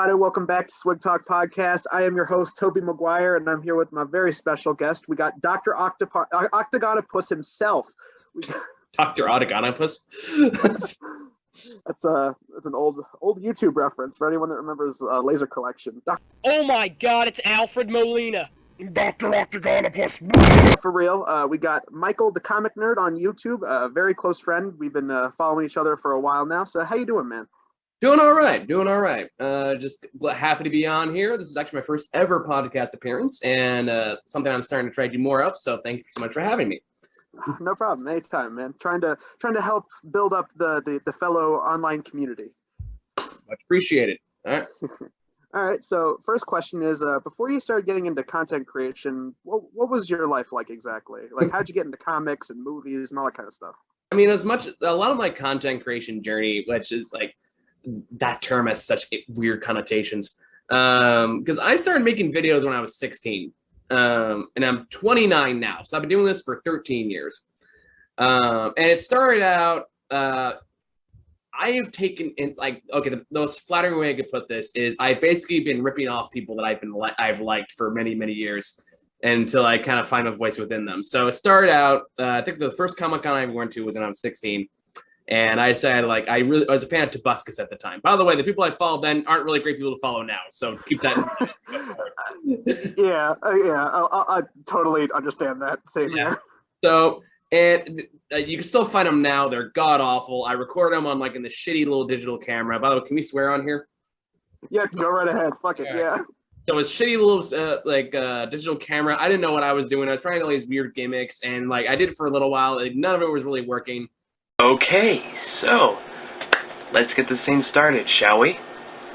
everybody. Welcome back to SwigTalk Podcast. I am your host, Toby McGuire, and I'm here with my very special guest. We got Dr. Octagonopus himself. Dr. Octagonopus? That's an old YouTube reference for anyone that remembers Laser Collection. Oh my god, it's Alfred Molina. Dr. Octagonopus. For real, we got Michael, the comic nerd, on YouTube, a very close friend. We've been following each other for a while now. So how you doing, man? Doing all right. Just happy to be on here. This is actually my first ever podcast appearance, and something I'm starting to try to do more of. So thank you so much for having me. No problem. Anytime, man. Trying to help build up the fellow online community. Much appreciated. All right. All right. So first question is, before you started getting into content creation, what was your life like exactly? Like, how'd you get into comics and movies and all that kind of stuff? I mean, a lot of my content creation journey, which is like, that term has such weird connotations. Because I started making videos when I was 16. And I'm 29 now. So I've been doing this for 13 years. And it started out, I've taken in, like, okay, the most flattering way I could put this is I've basically been ripping off people that I've liked for many, many years until I kind of find a voice within them. So it started out, I think the first Comic-Con I ever went to was when I was 16. And I decided, like, I was a fan of Tobuscus at the time. By the way, the people I followed then aren't really great people to follow now, so keep that in mind. Yeah, I totally understand that. Same here. So, and you can still find them now. They're god-awful. I record them on, like, in the shitty little digital camera. By the way, can we swear on here? Yeah, go right ahead. Fuck it, yeah. So it's shitty little, digital camera. I didn't know what I was doing. I was trying all these weird gimmicks, and, like, I did it for a little while. Like, none of it was really working. Okay, so let's get this thing started, shall we?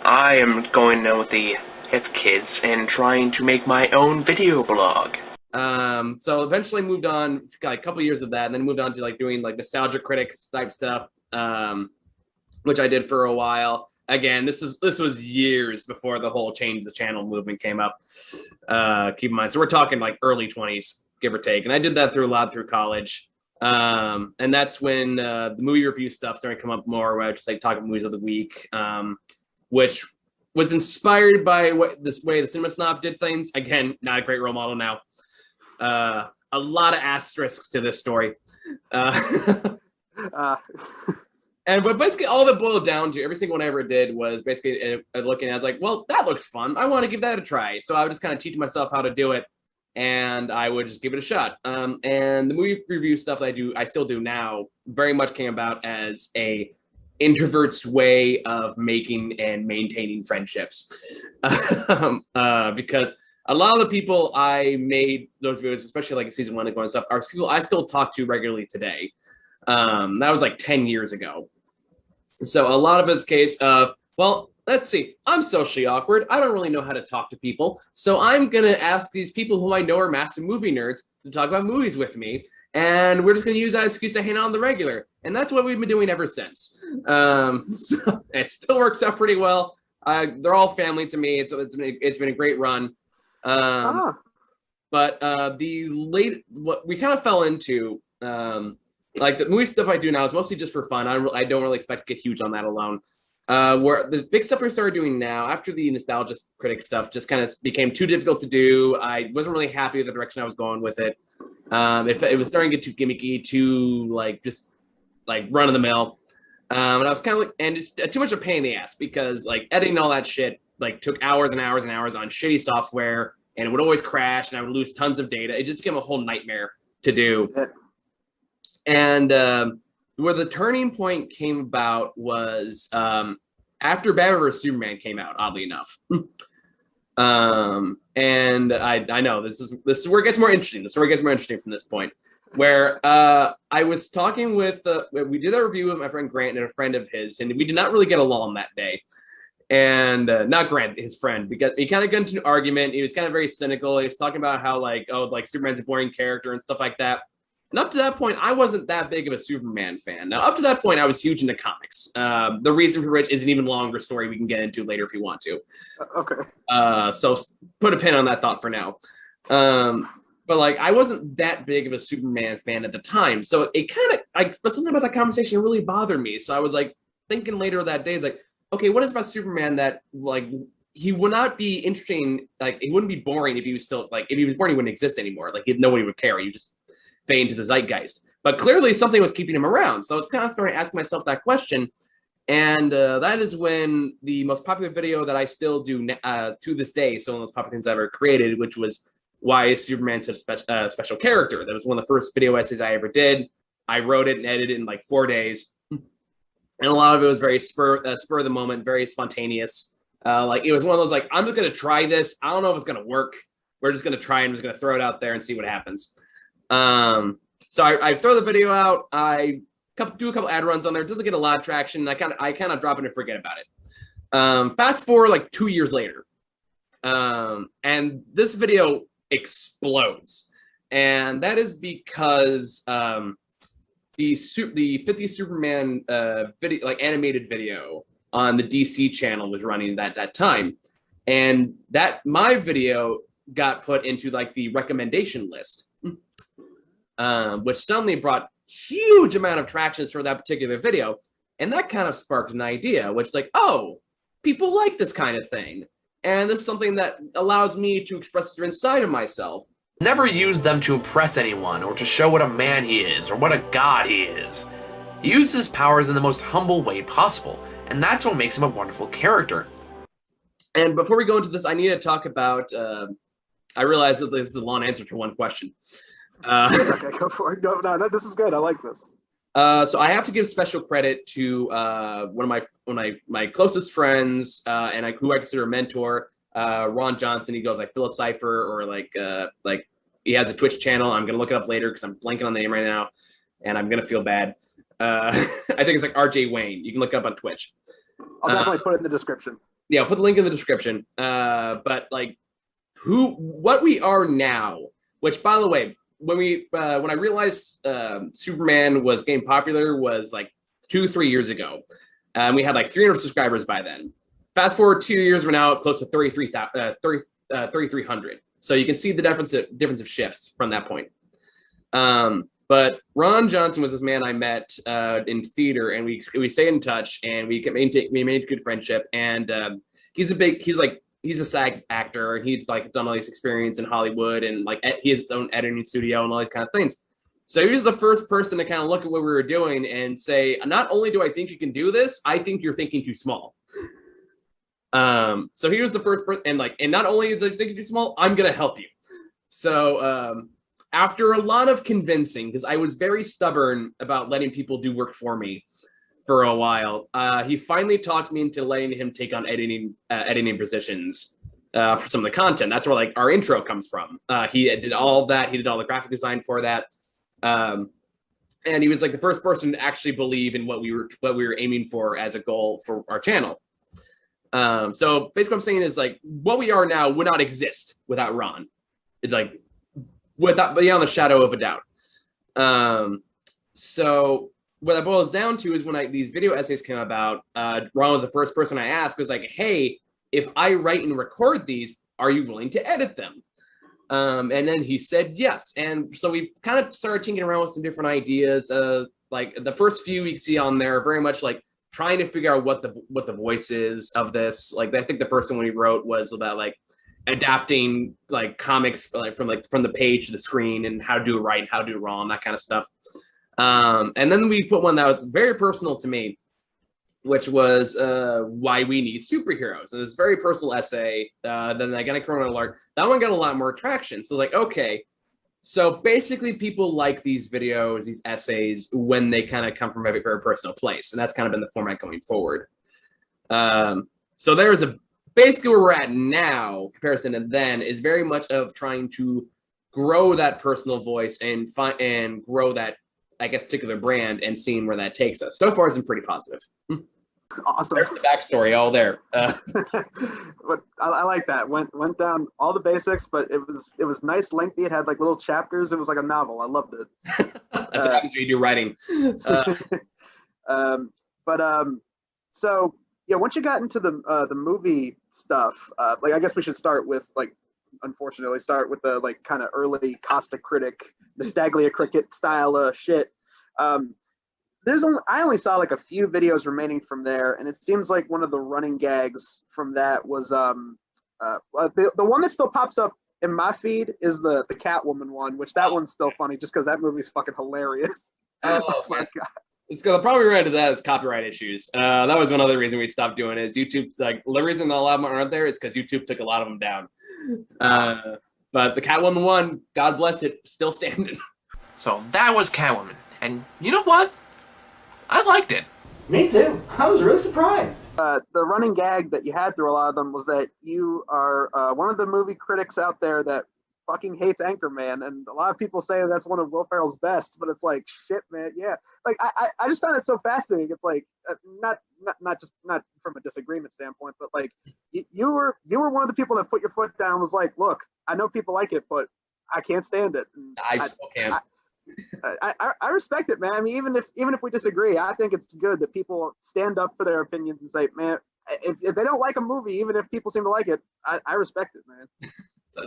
I am going now with the hip kids and trying to make my own video blog. So eventually moved on, got a couple years of that, and then moved on to like doing like nostalgia critics type stuff, which I did for a while. Again, this was years before the whole change the channel movement came up. Keep in mind, so we're talking like early 20s, give or take, and I did that through college. And that's when the movie review stuff started to come up more, where I just like talking movies of the week, which was inspired by this way the Cinema Snob did things. Again, not a great role model now. A lot of asterisks to this story. And but basically all that boiled down to, every single one I ever did was basically looking at, I was like, well, that looks fun. I want to give that a try. So I would just kind of teach myself how to do it. And I would just give it a shot. And the movie review stuff that I still do now, very much came about as a introvert's way of making and maintaining friendships. Because a lot of the people I made those videos, especially like in season 1 and going stuff, are people I still talk to regularly today. That was like 10 years ago. So a lot of it's a case of, well, let's see, I'm socially awkward. I don't really know how to talk to people. So I'm going to ask these people who I know are massive movie nerds to talk about movies with me. And we're just going to use that excuse to hang out on the regular. And that's what we've been doing ever since. So it still works out pretty well. They're all family to me. It's been a great run. But what we kind of fell into, like the movie stuff I do now is mostly just for fun. I don't really expect to get huge on that alone. Where the big stuff we started doing now, after the nostalgia critic stuff just kind of became too difficult to do. I wasn't really happy with the direction I was going with it. It was starting to get too gimmicky, too like just like run of the mill. And I was kind of like, and it's too much of a pain in the ass, because like editing all that shit like took hours and hours and hours on shitty software, and it would always crash, and I would lose tons of data. It just became a whole nightmare to do. And where the turning point came about was after Batman vs Superman came out, oddly enough. And I know this is where it gets more interesting. This is where it gets more interesting from this point, where I was talking with we did a review with my friend Grant and a friend of his, and we did not really get along that day. And not Grant, his friend, because he kind of got into an argument. He was kind of very cynical. He was talking about how like Superman's a boring character and stuff like that. And up to that point, I wasn't that big of a Superman fan. Now, up to that point, I was huge into comics. The reason for which is an even longer story we can get into later if you want to. Okay. So put a pin on that thought for now. But like, I wasn't that big of a Superman fan at the time. So it kind of, but something about that conversation really bothered me. So I was like thinking later that day, it's like, okay, what is about Superman that like he would not be interesting. Like, it wouldn't be boring if he was still like, if he was boring, he wouldn't exist anymore. Like, nobody would care. You just fade into the zeitgeist. But clearly, something was keeping him around. So I was kind of starting to ask myself that question. And that is when the most popular video that I still do to this day, so one of those popular things I ever created, which was why is Superman such a special character? That was one of the first video essays I ever did. I wrote it and edited it in like 4 days. And a lot of it was very spur of the moment, very spontaneous. Like, it was one of those, like, I'm just going to try this. I don't know if it's going to work. We're just going to try. I'm just going to throw it out there and see what happens. So I throw the video out. I do a couple ad runs on there. It doesn't get a lot of traction. I kind of drop it and forget about it. Fast forward like 2 years later. And this video explodes. And that is because the 50 Superman video, like animated video on the DC channel was running that time. And that my video got put into like the recommendation list, which suddenly brought huge amount of tractions for that particular video. And that kind of sparked an idea, which is like, oh, people like this kind of thing. And this is something that allows me to express it inside of myself. Never use them to impress anyone or to show what a man he is or what a god he is. He uses his powers in the most humble way possible, and that's what makes him a wonderful character. And before we go into this, I need to talk about, I realize that this is a long answer to one question. Okay, go for it. No, this is good. I like this. So I have to give special credit to one of my closest friends and who I consider a mentor, Ron Johnson. He goes like Philocipher, or like he has a Twitch channel. I'm gonna look it up later because I'm blanking on the name right now, and I'm gonna feel bad. I think it's like RJ Wayne. You can look it up on Twitch. I'll definitely put it in the description. Yeah, I'll put the link in the description. But like, what we are now, which, by the way, when I realized Superman was getting popular was like 2-3 years ago. We had like 300 subscribers by then. Fast forward 2 years, we're now close to 3,300. So you can see the difference of shifts from that point. But Ron Johnson was this man I met in theater, and we stayed in touch, and we made good friendship. And he's a SAG actor, and he's like done all this experience in Hollywood, and like he has his own editing studio and all these kind of things. So he was the first person to kind of look at what we were doing and say, not only do I think you can do this, I think you're thinking too small. So he was the first person, and not only is I thinking too small, I'm gonna help you. So after a lot of convincing, because I was very stubborn about letting people do work for me for a while, he finally talked me into letting him take on editing positions for some of the content. That's where like our intro comes from. He did all that. He did all the graphic design for that, and he was like the first person to actually believe in what we were aiming for as a goal for our channel. So basically, what I'm saying is like what we are now would not exist without Ron, without beyond the shadow of a doubt. So what that boils down to is when these video essays came about, Ron was the first person I asked, was like, hey, if I write and record these, are you willing to edit them? And then he said yes. And so we kind of started tinkering around with some different ideas. Like the first few we see on there, very much like trying to figure out what the voice is of this. Like I think the first one we wrote was about like adapting like comics like from the page to the screen, and how to do it right, how to do it wrong, that kind of stuff. And then we put one that was very personal to me, which was why we need superheroes. And this very personal essay. Then I got a Corona alert. That one got a lot more traction. So like, okay, so basically people like these videos, these essays, when they kind of come from a very personal place. And that's kind of been the format going forward. So there's basically where we're at now, comparison to then, is very much of trying to grow that personal voice and grow that, I guess, particular brand, and seeing where that takes us. So far, it's been pretty positive. Awesome. There's the backstory all there. But I like that. Went down all the basics, but it was nice, lengthy. It had like little chapters. It was like a novel. I loved it. That's what happens when you do writing. So yeah, once you got into the movie stuff, like I guess we should start with like, unfortunately, start with the like kind of early Costa Critic, Nostaglia Cricket style shit. I only saw like a few videos remaining from there, and it seems like one of the running gags from that was the one that still pops up in my feed is the Catwoman one, which that one's still funny just because that movie's fucking hilarious. Oh, my man. god. It's gonna probably run into that is copyright issues. That was one other reason we stopped doing it. Is YouTube like the reason that a lot of them aren't there is because YouTube took a lot of them down. But the Catwoman one, God bless it, still standing. So that was Catwoman. And you know what? I liked it. Me too. I was really surprised. The running gag that you had through a lot of them was that you are one of the movie critics out there that fucking hates Anchorman, and a lot of people say that's one of Will Ferrell's best, but it's like, shit, man, yeah. Like, I just found it so fascinating. It's like, not from a disagreement standpoint, but like, you were one of the people that put your foot down and was like, look, I know people like it, but I can't stand it. And I still can't. I respect it, man. I mean, even if we disagree, I think it's good that people stand up for their opinions and say, man, if they don't like a movie, even if people seem to like it, I respect it, man.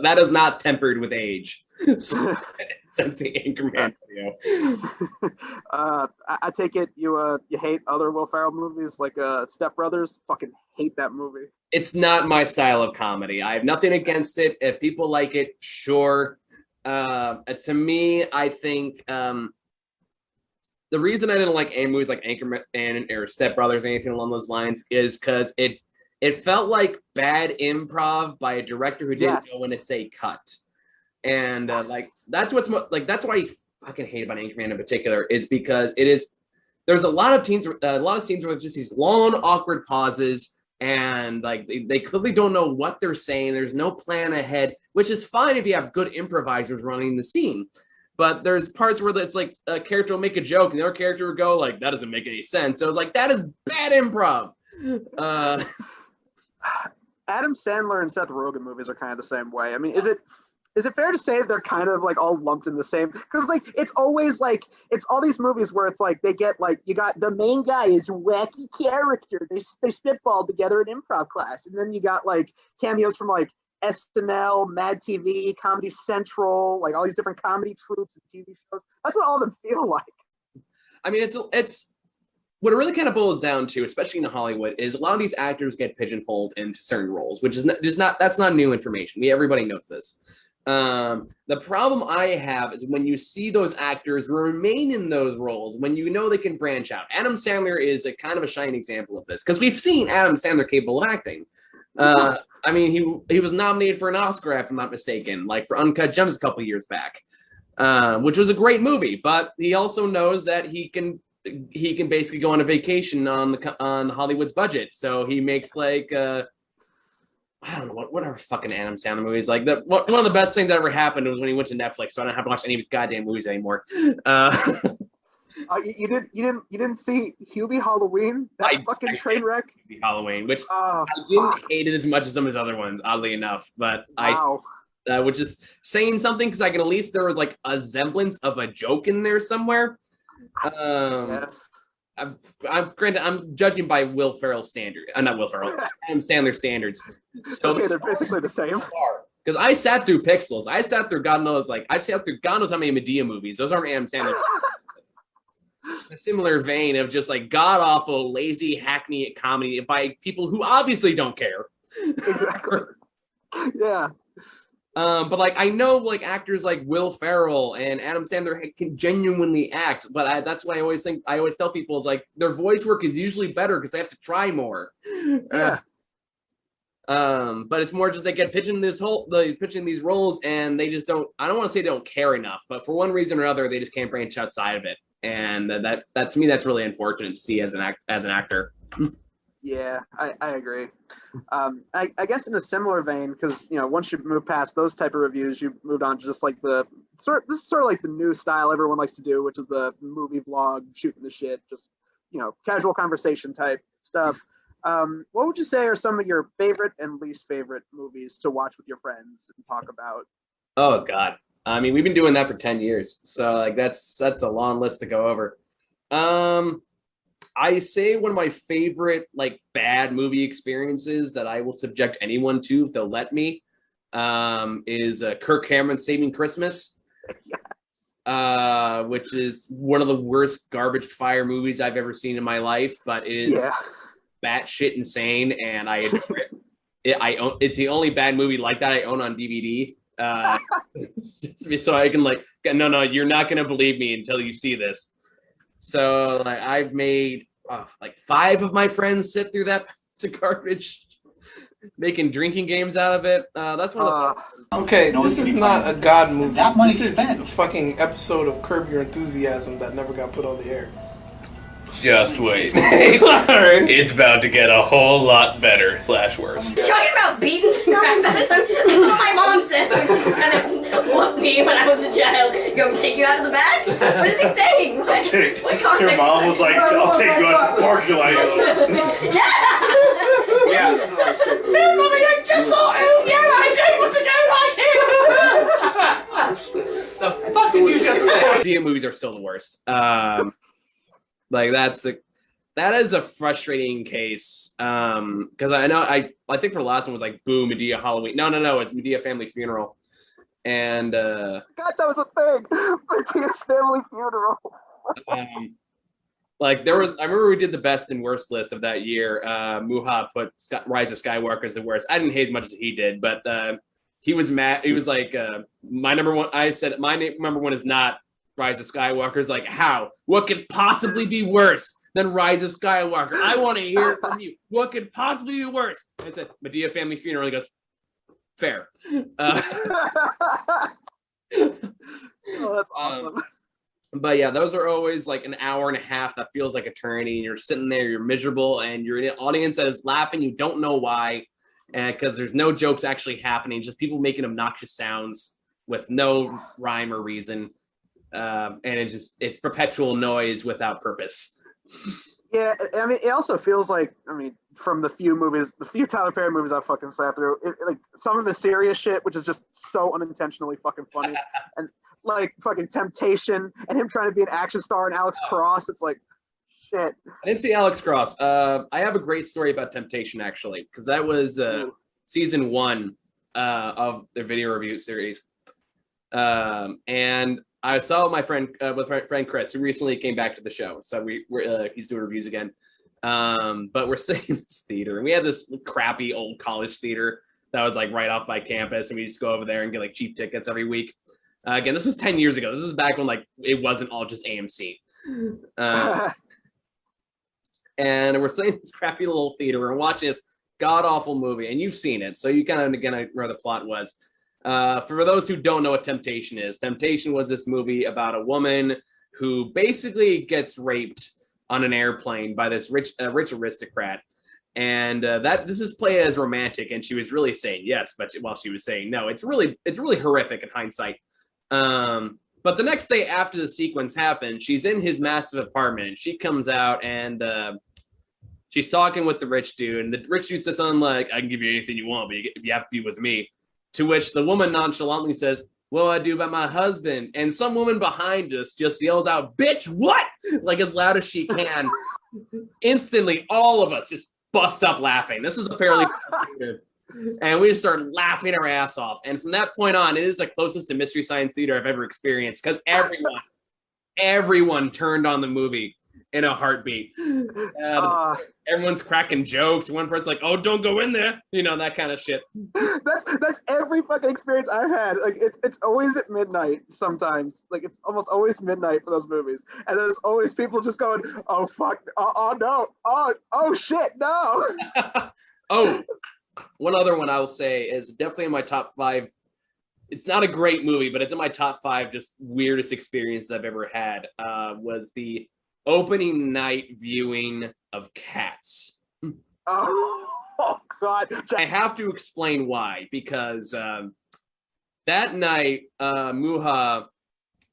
That is not tempered with age. Since the Anchorman video. I take it you hate other Will Ferrell movies like Step Brothers. Fucking hate that movie. It's not my style of comedy. I have nothing against it. If people like it, sure. To me, I think the reason I didn't like any movies like Anchorman or Step Brothers or anything along those lines is because it felt like bad improv by a director who didn't know when to say cut. And like that's what's that's what I fucking hate about Anchorman in particular is because there's a lot of scenes where just these long awkward pauses and like they clearly don't know what they're saying. There's no plan ahead, which is fine if you have good improvisers running the scene. But there's parts where it's like a character will make a joke and the other character will go like, that doesn't make any sense. So it's like, that is bad improv. Adam Sandler and Seth Rogen movies are kind of the same way. I mean, is it fair to say they're kind of like all lumped in the same? Because like it's always like it's all these movies where it's like they get like you got the main guy is a wacky character. They spitball together in improv class, and then you got like cameos from like SNL, Mad TV, Comedy Central, like all these different comedy troupes and TV shows. That's what all of them feel like. I mean, it's what it really kind of boils down to, especially in Hollywood, is a lot of these actors get pigeonholed into certain roles, which is not new information. Everybody knows this. The problem I have is when you see those actors remain in those roles, when you know they can branch out. Adam Sandler is a kind of a shining example of this because we've seen Adam Sandler capable of acting. I mean, he was nominated for an Oscar, if I'm not mistaken, like for Uncut Gems a couple years back, which was a great movie. But he also knows that he can basically go on a vacation on Hollywood's budget. So he makes like I don't know what are fucking Adam Sandler movies like. One of the best things that ever happened was when he went to Netflix, so I don't have to watch any of his goddamn movies anymore. You didn't see Hubie Halloween? That fucking train wreck. Hubie Halloween, which I didn't hate it as much as some of his other ones, oddly enough. But wow. Which is saying something because I can at least there was like a semblance of a joke in there somewhere. Yes. I'm judging by Will Ferrell standard. Not Will Ferrell. Adam Sandler standards. So okay, they're basically the same. Because I sat through Pixels. I sat through God knows how many Medea movies. Those aren't Adam Sandler. A similar vein of just like god awful, lazy, hackney comedy by people who obviously don't care. Exactly. Yeah. But like I know like actors like Will Ferrell and Adam Sandler can genuinely act, but that's why I always tell people is like their voice work is usually better because they have to try more. Yeah. But it's more just they get pitching these roles and they just don't. I don't want to say they don't care enough, but for one reason or other, they just can't branch outside of it, and that to me that's really unfortunate to see as an actor. Yeah, I agree. I guess in a similar vein, because once you move past those type of reviews, you moved on to just like this is sort of like the new style everyone likes to do, which is the movie vlog, shooting the shit, just casual conversation type stuff. What would you say are some of your favorite and least favorite movies to watch with your friends and talk about? Oh God, I mean we've been doing that for 10 years, so like that's a long list to go over. I say one of my favorite like bad movie experiences that I will subject anyone to if they'll let me is Kirk Cameron's Saving Christmas. which is one of the worst garbage fire movies I've ever seen in my life, but it is batshit insane, and I adore it. It's the only bad movie like that I own on DVD. So I can like, no, you're not gonna believe me until you see this. So like, I've made like 5 of my friends sit through that piece of garbage, making drinking games out of it. That's one of the best. Okay, this is not a God movie. This is a fucking episode of Curb Your Enthusiasm that never got put on the air. Just wait. It's about to get a whole lot better / worse. You're talking about beating the crap out of them. That's what my mom says when she's gonna whoop me when I was a child. You want me to take you out of the back? What is he saying? What context? Your mom was like, I'll take you out to the parking lot. Yeah. Man, mommy, I just saw him. Yeah, I did want to go like him. The fuck did you just say? Video movies are still the worst. Like that is a frustrating case. Because I know I think for the last one was like Boo Medea Halloween. No, it's Medea Family Funeral. And God, that was a thing. Medea's Family Funeral. Like I remember we did the best and worst list of that year. Muha put Rise of Skywalker as the worst. I didn't hate as much as he did, but he was mad. He was like, my number one. I said my number one is not Rise of Skywalker. Is like, how? What could possibly be worse than Rise of Skywalker? I want to hear it from you. What could possibly be worse? I said Medea Family Funeral. He goes, fair. Oh, that's awesome. But yeah, those are always like an hour and a half that feels like eternity, and you're sitting there, you're miserable, and you're in an audience that is laughing. You don't know why, because there's no jokes actually happening, just people making obnoxious sounds with no rhyme or reason, and it's perpetual noise without purpose. Yeah, I mean, it also feels like, from the few Tyler Perry movies I've fucking sat through, like some of the serious shit, which is just so unintentionally fucking funny, and like fucking Temptation and him trying to be an action star and Alex Cross, it's like shit. I didn't see Alex Cross. I have a great story about Temptation actually, because that was season 1 of their video review series, and I saw my friend Chris, who recently came back to the show. So he's doing reviews again. But we're sitting in this theater, and we had this crappy old college theater that was like right off by campus, and we just go over there and get like cheap tickets every week. Again, this is 10 years ago. This is back when like it wasn't all just AMC. And we're sitting in this crappy little theater. We're watching this god awful movie, and you've seen it, so you kind of again where the plot was. For those who don't know what Temptation is, Temptation was this movie about a woman who basically gets raped on an airplane by this rich aristocrat, and this is played as romantic, and she was really saying yes, but while she was saying no, it's really horrific in hindsight. But the next day after the sequence happens, she's in his massive apartment, and she comes out and she's talking with the rich dude, and the rich dude says something like, "I can give you anything you want, but you have to be with me." To which the woman nonchalantly says, "What do I do about my husband?" And some woman behind us just yells out, "Bitch, what?" Like as loud as she can. Instantly, all of us just bust up laughing. This is a fairly and we just start laughing our ass off. And from that point on, it is the closest to Mystery Science Theater I've ever experienced, because everyone turned on the movie in a heartbeat. Everyone's cracking jokes. One person's like, "Oh, don't go in there," that kind of shit. That's every fucking experience I've had. Like it's always at midnight sometimes. Like it's almost always midnight for those movies, and there's always people just going, "Oh fuck, oh no, oh shit, no." Oh, one other one I will say is definitely in my top 5. It's not a great movie, but it's in my top 5 just weirdest experiences I've ever had. Was the opening night viewing of Cats. Oh God! I have to explain why, because that night Muha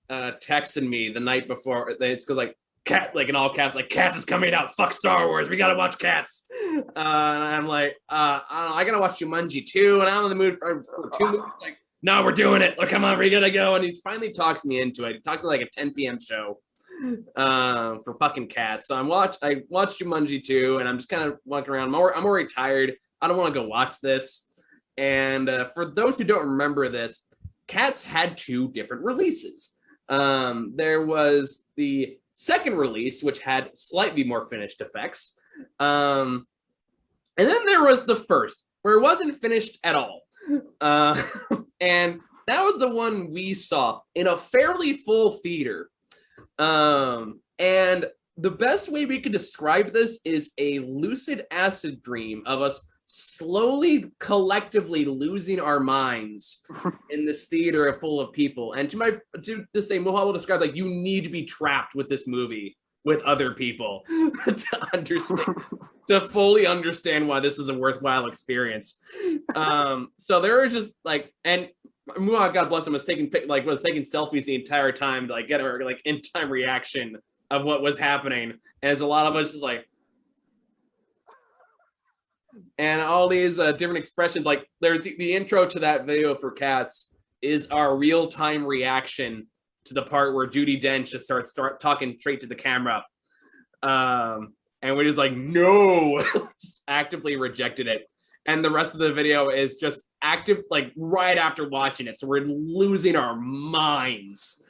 texted me the night before. It's because like Cat, like in all caps, like Cats is coming out. Fuck Star Wars. We gotta watch Cats. And I'm like, I don't know. I gotta watch Jumanji 2, and I'm in the mood for 2 movies. Like, no, we're doing it. Like, come on, we gotta go. And he finally talks me into it. He talks to me like a 10 p.m. show for fucking Cats. So I watched Jumanji 2, and I'm just kind of walking around. I'm already tired. I don't want to go watch this. And for those who don't remember this, Cats had 2 different releases. There was the second release, which had slightly more finished effects. And then there was the first, where it wasn't finished at all. And that was the one we saw in a fairly full theater. And the best way we could describe this is a lucid acid dream of us slowly, collectively losing our minds in this theater full of people. And to this day, Mohal will describe, like, you need to be trapped with this movie with other people to fully understand why this is a worthwhile experience. So there was just like, and Mohal, God bless him, was taking selfies the entire time to like get her like in time reaction of what was happening. And as a lot of us just like, and all these different expressions, like there's the intro to that video for Cats is our real-time reaction to the part where Judi Dench just starts talking straight to the camera. And we're just like, no, just actively rejected it. And the rest of the video is just active, like right after watching it. So we're losing our minds.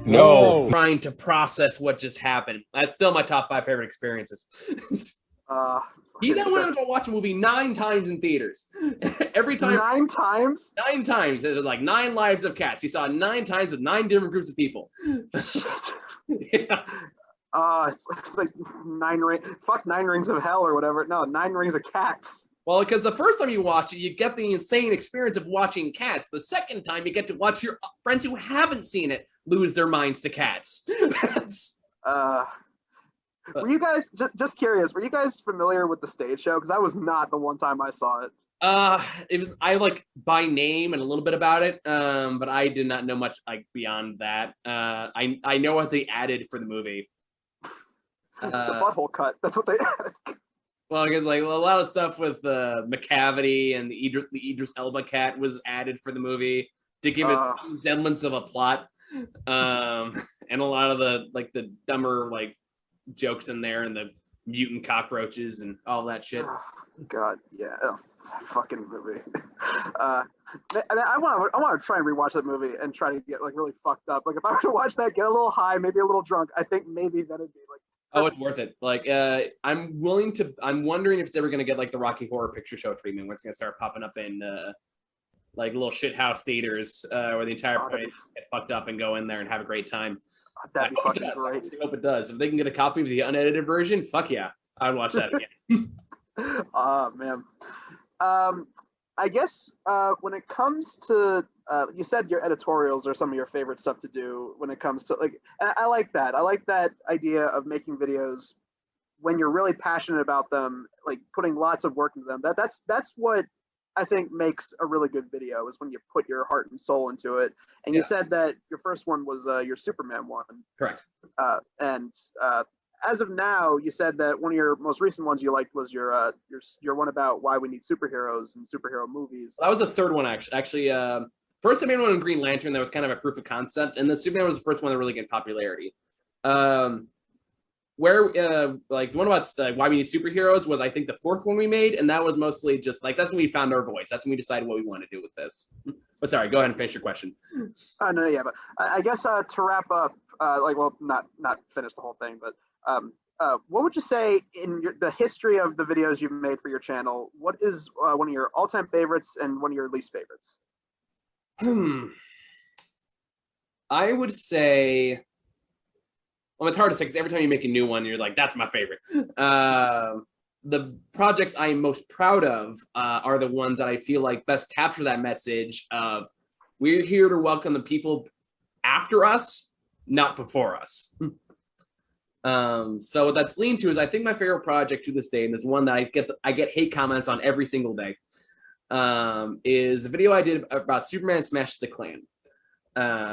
No. Trying to process what just happened. That's still my top 5 favorite experiences. He then went on to watch a movie 9 times in theaters. Every time. 9 times? 9 times. It was like 9 lives of cats. He saw 9 times with 9 different groups of people. Yeah. It's like 9 rings of hell or whatever. No, 9 rings of cats. Well, because the first time you watch it, you get the insane experience of watching Cats. The second time, you get to watch your friends who haven't seen it lose their minds to Cats. Were you guys, just curious, were you guys familiar with the stage show? Because I was not the one time I saw it. It was, I like by name and a little bit about it, but I did not know much like beyond that. I know what they added for the movie. The butthole cut. That's what they added. Well, because like a lot of stuff with McCavity and the Idris Elba cat was added for the movie to give it some semblance of a plot, and a lot of the dumber like jokes in there and the mutant cockroaches and all that shit. Oh, God, yeah, fucking movie. I want to try and rewatch that movie and try to get like really fucked up. Like if I were to watch that, get a little high, maybe a little drunk, I think maybe that'd be like. Oh, it's worth it. Like, I'm wondering if it's ever going to get like the Rocky Horror Picture Show treatment, where it's going to start popping up in like little shithouse theaters where the entire place get fucked up and go in there and have a great time. That'd be fucking great. I hope it does. If they can get a copy of the unedited version, fuck yeah, I'd watch that again. Oh man. I guess when it comes to you said your editorials are some of your favorite stuff to do when it comes to like, I like that. I like that idea of making videos when you're really passionate about them, like putting lots of work into them. That's what I think makes a really good video, is when you put your heart and soul into it. And you said that your first one was your Superman one. Correct. And as of now, you said that one of your most recent ones you liked was your one about why we need superheroes and superhero movies. That was the third one, actually. First I made one on Green Lantern that was kind of a proof of concept, and then Superman was the first one that really gained popularity. Like the one about why we need superheroes was, I think, the fourth one we made, and that was mostly just like, that's when we found our voice. That's when we decided what we want to do with this. But sorry, go ahead and finish your question. No, yeah, but I guess to wrap up, not finish the whole thing, but what would you say in the history of the videos you've made for your channel? What is one of your all-time favorites and one of your least favorites? I would say, well, it's hard to say because every time you make a new one, you're like, that's my favorite. The projects I'm most proud of are the ones that I feel like best capture that message of, we're here to welcome the people after us, not before us. So what that's leaned to is, I think my favorite project to this day, and there's one that I get hate comments on every single day, is a video I did about Superman Smashes the Klan,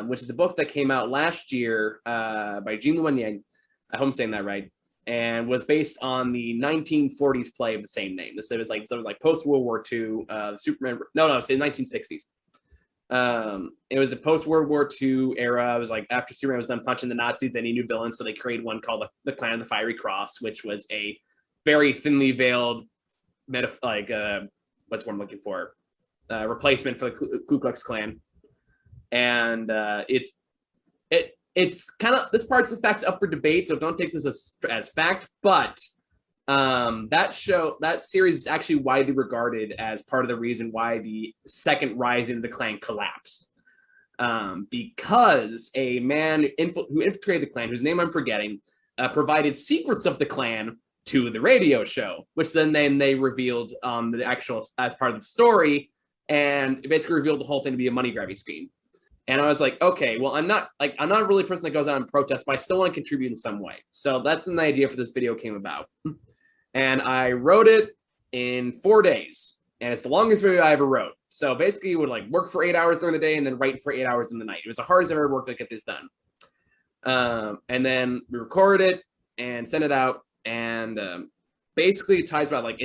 which is the book that came out last year by Jean Luen Yang. I hope I'm saying that right, and was based on the 1940s play of the same name. This was like post World War II Superman. No, it's the 1960s. It was the post-World War II era. It was like after Superman was done punching the Nazis, they needed new villains, so they created one called the Clan of the Fiery Cross, which was a very thinly veiled what's what I'm looking for? Replacement for the Ku Klux Klan. And it's kind of, this part's in fact up for debate, so don't take this as fact, but that series is actually widely regarded as part of the reason why the second rise into the Klan collapsed. Because a man who infiltrated the Klan, whose name I'm forgetting, provided secrets of the Klan to the radio show, which then they revealed the actual as part of the story, and it basically revealed the whole thing to be a money grabbing scheme. And I was like, okay, well, I'm not really a person that goes out and protests, but I still want to contribute in some way. So that's when the idea for this video came about. And I wrote it in 4 days, and it's the longest video I ever wrote. So basically, you would like work for 8 hours during the day and then write for 8 hours in the night. It was the hardest I've ever worked to get this done. And then we recorded it and sent it out, and basically it talks about like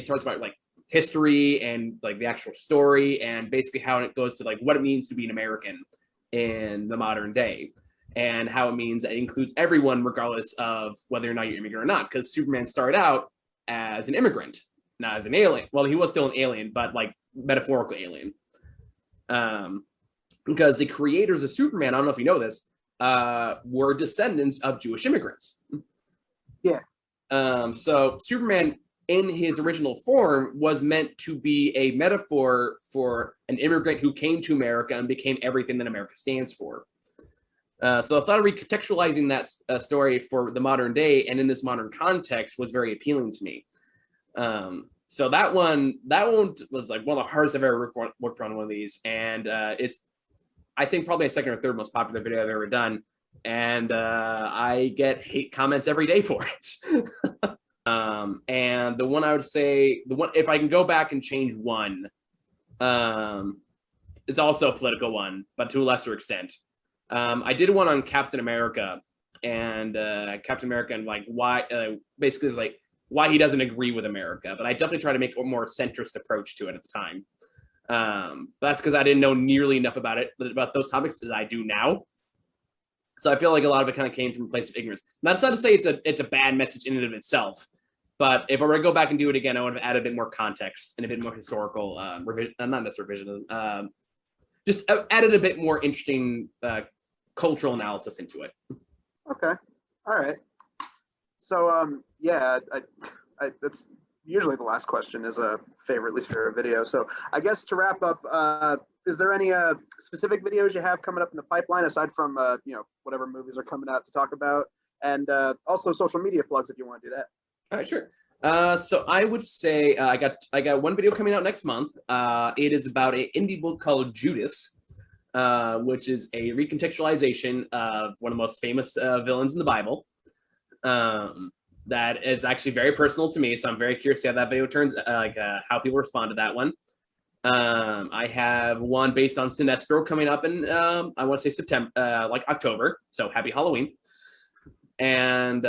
history and like the actual story, and basically how it goes to like what it means to be an American in the modern day, and how it means it includes everyone regardless of whether or not you're immigrant or not, because Superman started out as an immigrant, not as an alien. Well, he was still an alien, but like metaphorical alien, because the creators of Superman, I don't know if you know this, were descendants of Jewish immigrants. Yeah. So Superman in his original form was meant to be a metaphor for an immigrant who came to America and became everything that America stands for. So I thought of recontextualizing that story for the modern day and in this modern context was very appealing to me. So that one was like one of the hardest I've ever worked on one of these, and it's, I think, probably a second or third most popular video I've ever done, and I get hate comments every day for it. And the one I would say, if I can go back and change one, it's also a political one, but to a lesser extent. I did one on Captain America, and Captain America, and like why, basically it's like why he doesn't agree with America, but I definitely try to make a more centrist approach to it at the time. But that's because I didn't know nearly enough about those topics as I do now. So I feel like a lot of it kind of came from a place of ignorance. That's not to say it's a bad message in and of itself, but if I were to go back and do it again, I would have added a bit more context and a bit more historical not necessarily revision, just added a bit more interesting cultural analysis into it. Okay, all right. So yeah, I that's usually the last question is a least favorite video. So I guess to wrap up, is there any specific videos you have coming up in the pipeline aside from whatever movies are coming out to talk about, and also social media plugs if you want to do that? All right, sure. So I would say I got one video coming out next month. It is about an indie book called Judas, which is a recontextualization of one of the most famous villains in the Bible. That is actually very personal to me, so I'm very curious to see how that video turns, how people respond to that one. I have one based on Sinestro coming up in, I want to say September, October, so happy Halloween. And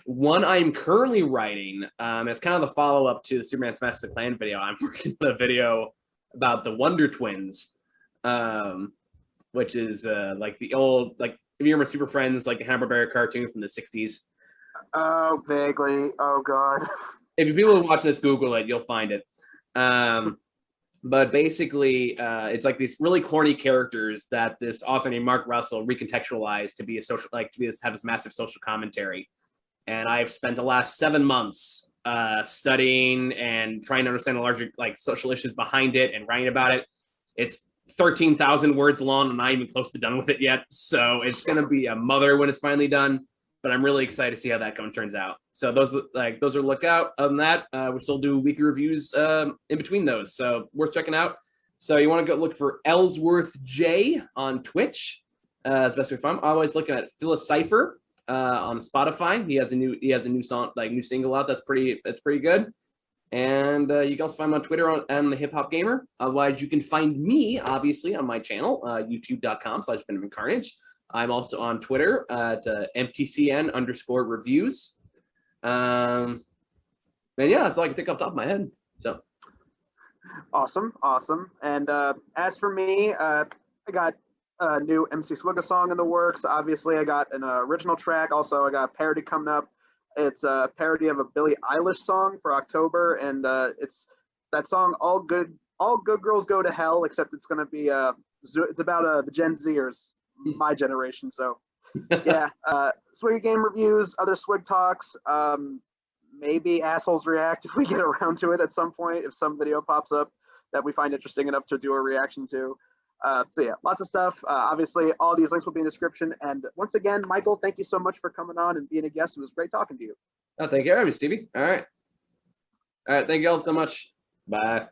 one I'm currently writing, it's kind of the follow-up to the Superman Smash the Klan video. I'm working on a video about the Wonder Twins, which is like the old, like, if you remember Super Friends, like the Hanna-Barbera cartoon from the 60s. Oh, vaguely. Oh, God. If people watch this, Google it, you'll find it. But basically, it's like these really corny characters that this author named Mark Russell recontextualized to be have this massive social commentary. And I've spent the last 7 months studying and trying to understand the larger social issues behind it and writing about it. It's 13,000 words long, and I'm not even close to done with it yet. So it's going to be a mother when it's finally done. But I'm really excited to see how that turns out. So those are look out. Other than that, we'll still do weekly reviews in between those. So worth checking out. So you want to go look for Ellsworth J on Twitch. It's best way to find him. I'm always looking at Phyllis Cypher on Spotify. He has a new song, new single out. That's pretty good. And you can also find him on Twitter on the Hip Hop Gamer. Otherwise, you can find me obviously on my channel, youtube.com/VenomCarnage. I'm also on Twitter at MTCN_reviews. And yeah, that's all I can think off the top of my head. So awesome. And as for me, I got a new MC Swigga song in the works. Obviously, I got an original track. Also, I got a parody coming up. It's a parody of a Billie Eilish song for October, and it's that song "All Good Girls Go to Hell," except it's going to be it's about the Gen Zers, my generation. So yeah, Swig game reviews, other Swig talks, maybe assholes react if we get around to it at some point, if some video pops up that we find interesting enough to do a reaction to. So yeah, lots of stuff. Obviously, all these links will be in the description. And once again, Michael, thank you so much for coming on and being a guest. It was great talking to you. Oh, thank you, Abby, Stevie. All right. Thank you all so much. Bye.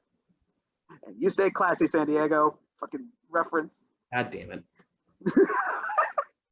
And you stay classy, San Diego. Fucking reference. God damn it.